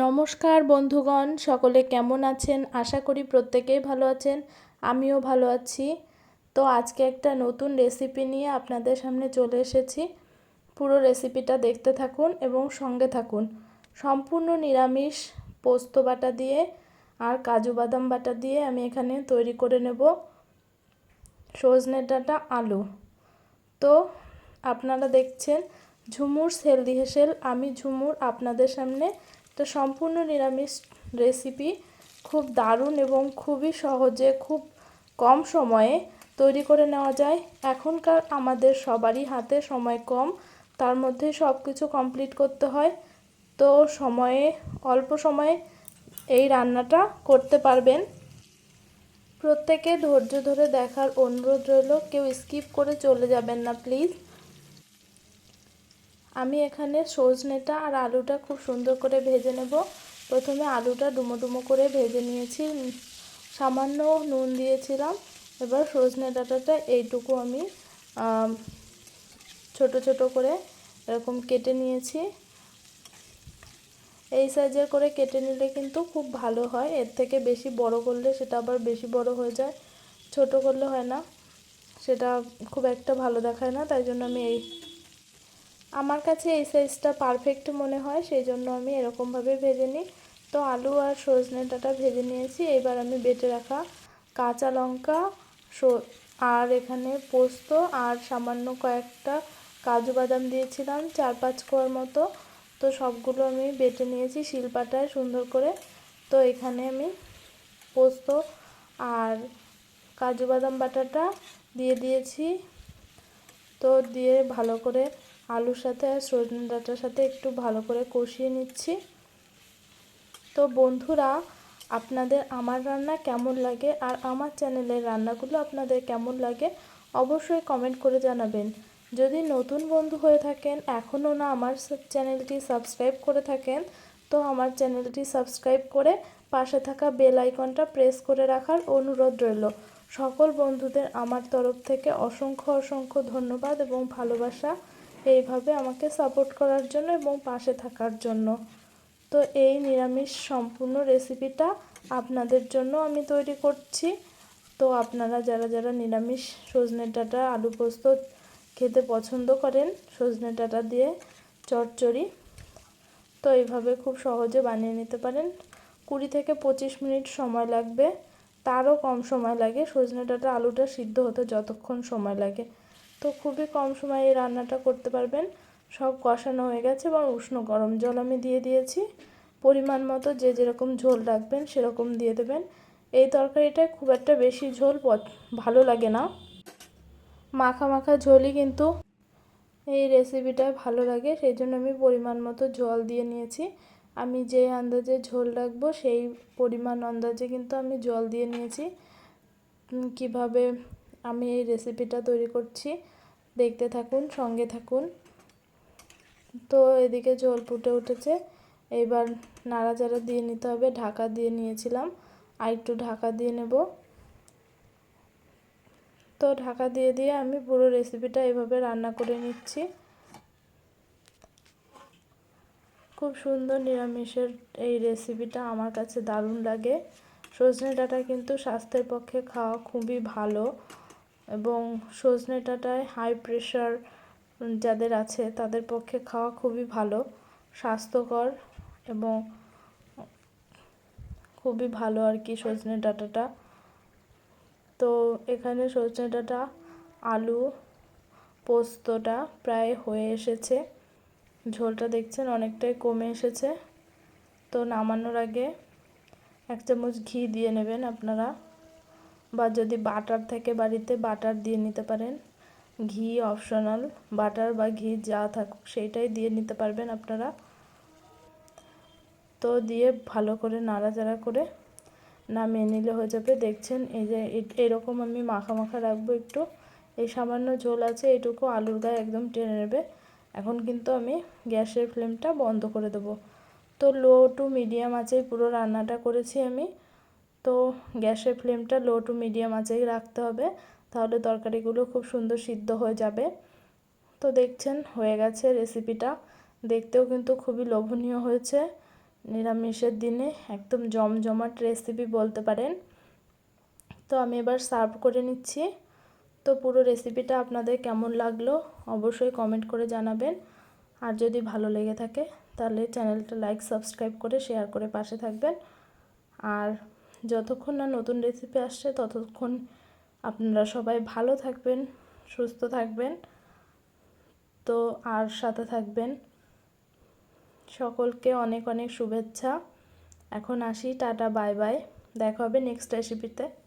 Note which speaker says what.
Speaker 1: নমস্কার বন্ধুগণ, সকলে কেমন আছেন? আশা করি প্রত্যেকেই ভালো আছেন। আমিও ভালো আছি। তো আজকে একটা নতুন রেসিপি নিয়ে আপনাদের সামনে চলে এসেছি। পুরো রেসিপিটা দেখতে থাকুন এবং সঙ্গে থাকুন। সম্পূর্ণ নিরামিষ পোস্ত বাটা দিয়ে আর কাজু বাদাম বাটা দিয়ে আমি এখানে তৈরি করে নেব সজনে ডাঁটা আলু। তো আপনারা দেখছেন ঝুমুরস হেলদি হেসেল। আমি ঝুমুর আপনাদের সামনে একটা সম্পূর্ণ নিরামিষ রেসিপি খুব দারুণ এবং খুবই সহজে খুব কম সময়ে তৈরি করে নেওয়া যায়। এখনকার আমাদের সবারই হাতে সময় কম, তার মধ্যে সব কিছু কমপ্লিট করতে হয়। তো অল্প সময়ে এই রান্নাটা করতে পারবেন। প্রত্যেকে ধৈর্য ধরে দেখার অনুরোধ রইল, কেউ স্কিপ করে চলে যাবেন না প্লিজ। আমি এখানে সজনেটা আর আলুটা খুব সুন্দর করে ভেজে নেব। প্রথমে আলুটা ডুমো ডুমো করে ভেজে নিয়েছি, সামান্য নুন দিয়েছিলাম। এবার সজনে ডাঁটাটা এইটুকু আমি ছোট ছোট করে এরকম কেটে নিয়েছি। এই সাইজের করে কেটে নিলে কিন্তু খুব ভালো হয়। এর থেকে বেশি বড় করলে সেটা আবার বেশি বড় হয়ে যায়, ছোট করলে হয় না, সেটা খুব একটা ভালো দেখায় না। তাই জন্য আমি আমার কাছে এই সাইজটা পারফেক্ট মনে হয়, সেই জন্য আমি এরকমভাবে ভেজে নিই। তো আলু আর সজনে ডাঁটা ভেজে নিয়েছি। এবার আমি বেটে রাখা কাঁচা লঙ্কা আর এখানে পোস্ত আর সামান্য কয়েকটা কাজু বাদাম দিয়েছিলাম, 4-5 কোয়ার মতো। তো সবগুলো আমি বেটে নিয়েছি শিলপাটায় সুন্দর করে। তো এখানে আমি পোস্ত আর কাজু বাদাম বাটাটা দিয়ে দিয়েছি। তো দিয়ে ভালো করে আলুর সাথে আর সজনে ডাঁটার সাথে একটু ভালো করে কষিয়ে নিচ্ছি। তো বন্ধুরা, আপনাদের আমার রান্না কেমন লাগে আর আমার চ্যানেলের রান্নাগুলো আপনাদের কেমন লাগে অবশ্যই কমেন্ট করে জানাবেন। যদি নতুন বন্ধু হয়ে থাকেন, এখনও না আমার চ্যানেলটি সাবস্ক্রাইব করে থাকেন, তো আমার চ্যানেলটি সাবস্ক্রাইব করে পাশে থাকা বেল আইকনটা প্রেস করে রাখার অনুরোধ রইল। সকল বন্ধুদের আমার তরফ থেকে অসংখ্য অসংখ্য ধন্যবাদ এবং ভালোবাসা, এইভাবে আমাকে সাপোর্ট করার জন্য এবং পাশে থাকার জন্য। তো এই নিরামিষ সম্পূর্ণ রেসিপিটা আপনাদের জন্য আমি তৈরি করছি। তো আপনারা যারা যারা নিরামিষ সজনে ডাঁটা আলু পোস্ত খেতে পছন্দ করেন, সজনে ডাঁটা দিয়ে চচ্চড়ি, তো এইভাবে খুব সহজে বানিয়ে নিতে পারেন। 20 থেকে 25 মিনিট সময় লাগবে, তারও কম সময় লাগে সজনে ডাঁটা আলুটা সিদ্ধ হতে যতক্ষণ সময় লাগে। তো খুবই কম সময়ে এই রান্নাটা করতে পারবেন। সব কষানো হয়ে গেছে এবং উষ্ণ গরম জল আমি দিয়ে দিয়েছি। পরিমাণ মতো যে যেরকম ঝোল রাখবেন সেরকম দিয়ে দেবেন। এই তরকারিটায় খুব একটা বেশি ঝোল ভালো লাগে না, মাখা মাখা ঝোলই কিন্তু এই রেসিপিটায় ভালো লাগে, সেই জন্য আমি পরিমাণ মতো জল দিয়ে নিয়েছি। আমি যে আন্দাজে ঝোল রাখবো সেই পরিমাণ আন্দাজে কিন্তু আমি জল দিয়ে নিয়েছি। কিভাবে আমি এই রেসিপিটা তৈরি করছি দেখতে থাকুন, সঙ্গে থাকুন। তো এদিকে ঝোল ফুটে উঠেছে, এবার নাড়াচাড়া দিয়ে নিতে হবে। ঢাকা দিয়ে নিয়েছিলাম, আর একটু ঢাকা দিয়ে নেব। তো ঢাকা দিয়ে দিয়ে আমি পুরো রেসিপিটা এভাবে রান্না করে নিচ্ছি। খুব সুন্দর নিরামিষের এই রেসিপিটা আমার কাছে দারুণ লাগে। সজনে ডাঁটা কিন্তু স্বাস্থ্যের পক্ষে খাওয়া খুবই ভালো, এবং সজনে ডাঁটায় হাই প্রেশার যাদের আছে তাদের পক্ষে খাওয়া খুবই ভালো, স্বাস্থ্যকর এবং খুবই ভালো আর কি সজনে ডাঁটাটা। তো এখানে সজনে ডাঁটা আলু পোস্তটা প্রায় হয়ে এসেছে, ঝোলটা দেখছেন অনেকটাই কমে এসেছে। তো নামানোর আগে 1 চামচ ঘি দিয়ে নেবেন আপনারা, বা যদি বাটার থাকে বাড়িতে বাটার দিয়ে নিতে পারেন। ঘি অপশনাল, বাটার বা ঘি যা থাকুক সেইটাই দিয়ে নিতে পারবেন আপনারা। তো দিয়ে ভালো করে নাড়াচাড়া করে নামিয়ে নিলে হয়ে যাবে। দেখছেন এই যে এরকম আমি মাখা মাখা রাখবো একটু। এই সামান্য ঝোল আছে, এটুকু আলুর গায়ে একদম টেনে নেবে। এখন কিন্তু আমি গ্যাসের ফ্লেমটা বন্ধ করে দেবো। তো লো টু মিডিয়াম আঁচেই পুরো রান্নাটা করেছি আমি। তো গ্যাসের ফ্লেমটা লো টু মিডিয়াম আঁচেই রাখতে হবে, তাহলে তরকারিগুলো খুব সুন্দর সিদ্ধ হয়ে যাবে। তো দেখছেন হয়ে গেছে রেসিপিটা, দেখতেও কিন্তু খুবই লোভনীয় হয়েছে নিরামিষের দিনে একদম জমজমাট রেসিপি বলতে পারেন। তো আমি এবার সার্ভ করে নিচ্ছি। তো পুরো রেসিপিটা আপনাদের কেমন লাগলো অবশ্যই কমেন্ট করে জানাবেন। আর যদি ভালো লেগে থাকে তাহলে চ্যানেলটা লাইক সাবস্ক্রাইব করে শেয়ার করে পাশে থাকবেন। আর যতক্ষণ না নতুন রেসিপি আসছে ততক্ষণ আপনারা সবাই ভালো থাকবেন, সুস্থ থাকবেন। তো আর সাথে থাকবেন। সকলকে অনেক অনেক শুভেচ্ছা। এখন আসি, টাটা বাই বাই, দেখা হবে নেক্সট রেসিপিতে।